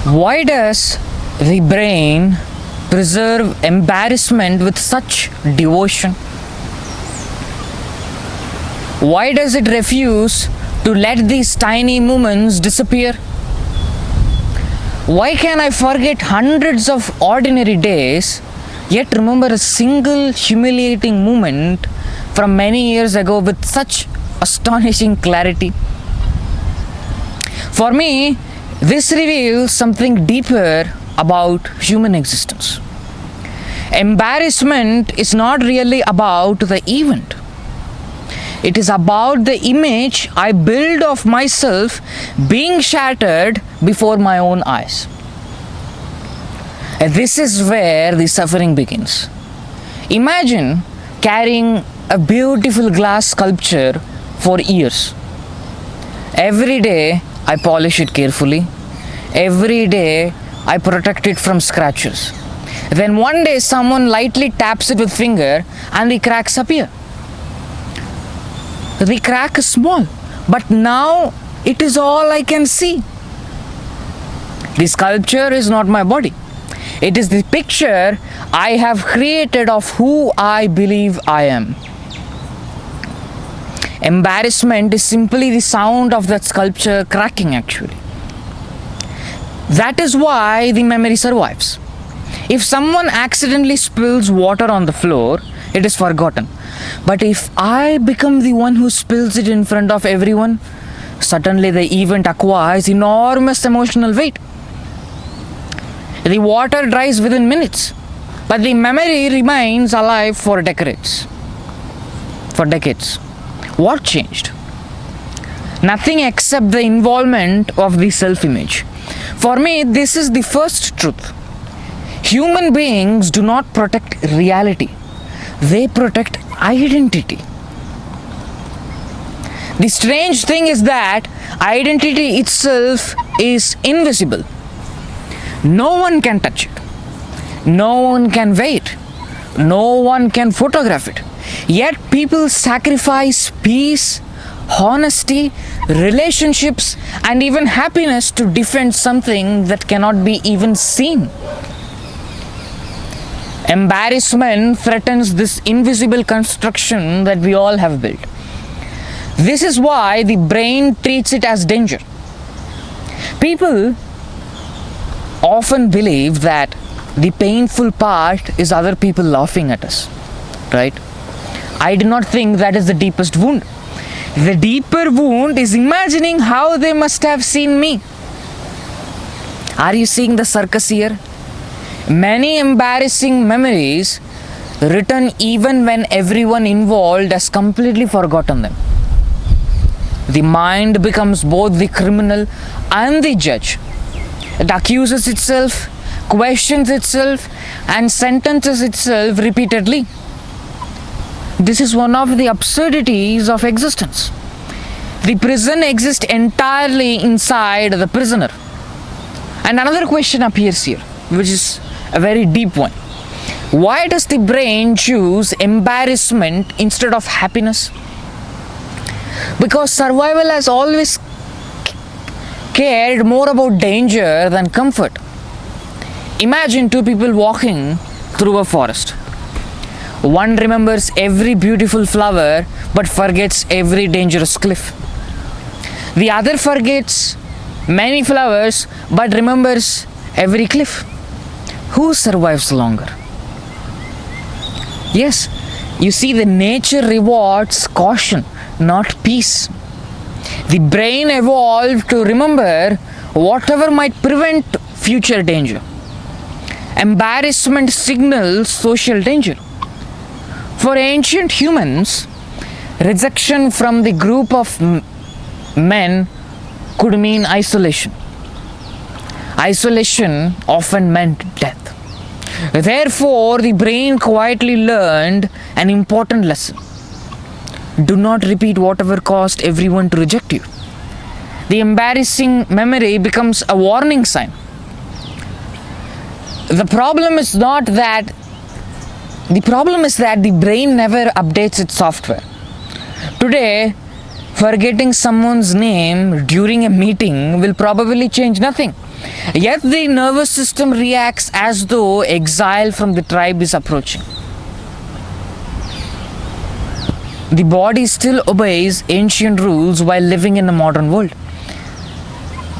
Why does the brain preserve embarrassment with such devotion? Why does it refuse to let these tiny moments disappear? Why can I forget hundreds of ordinary days, yet remember a single humiliating moment from many years ago with such astonishing clarity? For me, this reveals something deeper about human existence. Embarrassment is not really about the event. It is about the image I build of myself being shattered before my own eyes. And this is where the suffering begins. Imagine carrying a beautiful glass sculpture for years. Every day I polish it carefully. Every day I protect it from scratches. Then one day someone lightly taps it with finger and the cracks appear. The crack is small, but now it is all I can see. The sculpture is not my body. It is the picture I have created of who I believe I am. Embarrassment is simply the sound of that sculpture cracking, actually. That is why the memory survives. If someone accidentally spills water on the floor, it is forgotten. But if I become the one who spills it in front of everyone, suddenly the event acquires enormous emotional weight. The water dries within minutes, but the memory remains alive for decades. What changed? Nothing except the involvement of the self-image. For me, this is the first truth. Human beings do not protect reality. They protect identity. The strange thing is that identity itself is invisible. No one can touch it. No one can weigh it. No one can photograph it. Yet people sacrifice peace, honesty, relationships, and even happiness to defend something that cannot be even seen. Embarrassment threatens this invisible construction that we all have built. This is why the brain treats it as danger. People often believe that the painful part is other people laughing at us, right? I do not think that is the deepest wound. The deeper wound is imagining how they must have seen me. Are you seeing the circus here? Many embarrassing memories written even when everyone involved has completely forgotten them. The mind becomes both the criminal and the judge. It accuses itself, questions itself, and sentences itself repeatedly. This is one of the absurdities of existence. The prison exists entirely inside the prisoner. And another question appears here, which is a very deep one. Why does the brain choose embarrassment instead of happiness? Because survival has always cared more about danger than comfort. Imagine two people walking through a forest. One remembers every beautiful flower but forgets every dangerous cliff. The other forgets many flowers but remembers every cliff. Who survives longer? Yes, you see, the nature rewards caution, not peace. The brain evolved to remember whatever might prevent future danger. Embarrassment signals social danger. For ancient humans, rejection from the group of men could mean isolation. Isolation often meant death. Therefore, the brain quietly learned an important lesson. Do not repeat whatever caused everyone to reject you. The embarrassing memory becomes a warning sign. The problem is that the brain never updates its software. Today, forgetting someone's name during a meeting will probably change nothing. Yet the nervous system reacts as though exile from the tribe is approaching. The body still obeys ancient rules while living in a modern world.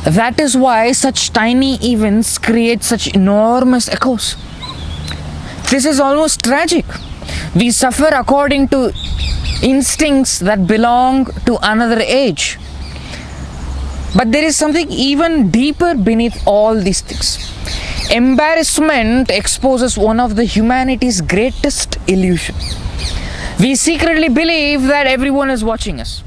That is why such tiny events create such enormous echoes. This is almost tragic. We suffer according to instincts that belong to another age. But there is something even deeper beneath all these things. Embarrassment exposes one of the humanity's greatest illusions. We secretly believe that everyone is watching us.